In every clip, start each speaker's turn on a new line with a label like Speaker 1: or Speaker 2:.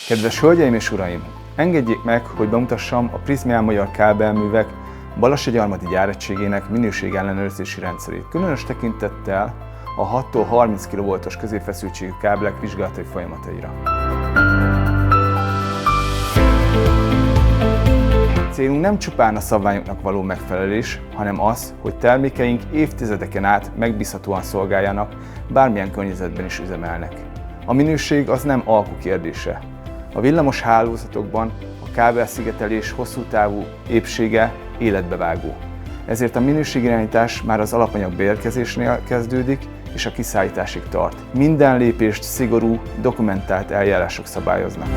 Speaker 1: Kedves hölgyeim és uraim! Engedjék meg, hogy bemutassam a Prizmian Magyar Kábelművek Balassagyarmati gyáregységének minőségellenőrzési rendszerét, különös tekintettel a 6-tól 30 kV-os középfeszültségű kábelek vizsgálatai folyamataira. Célunk nem csupán a szabványoknak való megfelelés, hanem az, hogy termékeink évtizedeken át megbízhatóan szolgáljanak, bármilyen környezetben is üzemelnek. A minőség az nem alku kérdése. A villamos hálózatokban a kábelszigetelés hosszú távú épsége életbevágó. Ezért a minőségirányítás már az alapanyag beérkezésnél kezdődik és a kiszállításig tart. Minden lépést szigorú, dokumentált eljárások szabályoznak.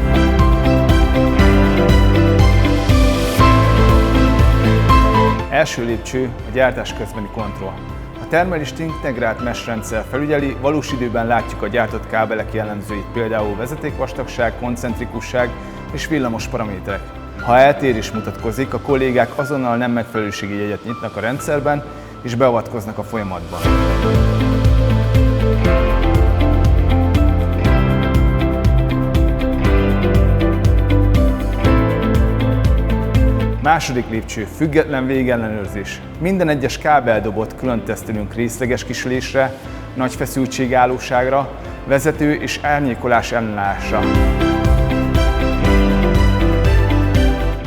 Speaker 1: Első lépcső a gyártás közbeni kontroll. A termelést integrált mesh rendszer felügyeli, valós időben látjuk a gyártott kábelek jellemzőit, például vezetékvastagság, koncentrikusság és villamos paraméterek. Ha eltérés mutatkozik, a kollégák azonnal nem megfelelőségi jegyet nyitnak a rendszerben és beavatkoznak a folyamatba. Második lépcső, független végellenőrzés. Minden egyes kábeldobot külön tesztelünk részleges kisülésre, nagy feszültségállóságra, vezető és árnyékolás ellenállásra.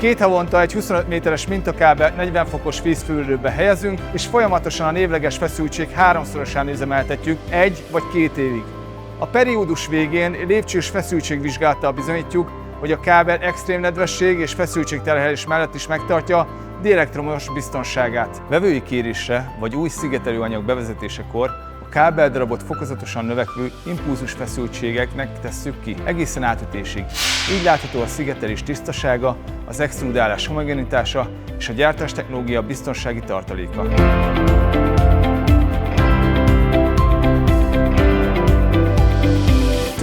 Speaker 1: 2 havonta egy 25 méteres mintakábelt 40 fokos vízfűrőbe helyezünk, és folyamatosan a névleges feszültség 3-szorosán üzemeltetjük 1 vagy 2 évig. A periódus végén lépcsős feszültségvizsgálattal bizonyítjuk, hogy a kábel extrém nedvesség és feszültségterhelés mellett is megtartja dielektromos biztonságát. Vevői kérésre vagy új szigetelőanyag bevezetésekor a kábeldarabot fokozatosan növekvő impulzus feszültségeknek tesszük ki, egészen átütésig. Így látható a szigetelés tisztasága, az extrudálás homogenitása és a gyártástechnológia biztonsági tartaléka.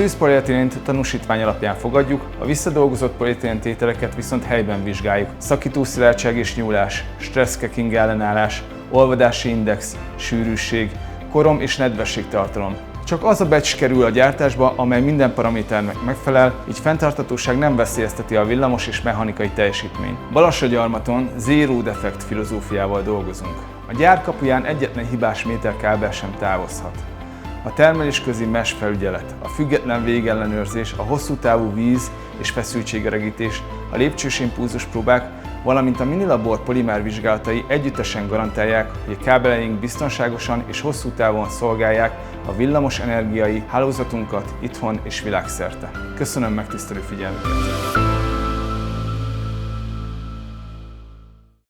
Speaker 1: Tűzpolietilént tanúsítvány alapján fogadjuk, a visszadolgozott polietilén tételeket viszont helyben vizsgáljuk. Szakítószilárdság és nyúlás, stressz-cracking ellenállás, olvadási index, sűrűség, korom és nedvességtartalom. Csak az a batch kerül a gyártásba, amely minden paraméternek megfelel, így fenntarthatóság nem veszélyezteti a villamos és mechanikai teljesítményt. Balassagyarmaton zero defect filozófiával dolgozunk. A gyár kapuján egyetlen hibás méterkábel sem távozhat. A termelésközi mesh felügyelet, a független végellenőrzés, a hosszú távú víz- és feszültségeregítés, a lépcsős impulzuspróbák, valamint a minilabor polimer vizsgálatai együttesen garantálják, hogy a kábeleink biztonságosan és hosszú távon szolgálják a villamos energiai hálózatunkat itthon és világszerte. Köszönöm megtisztelő figyelmüket!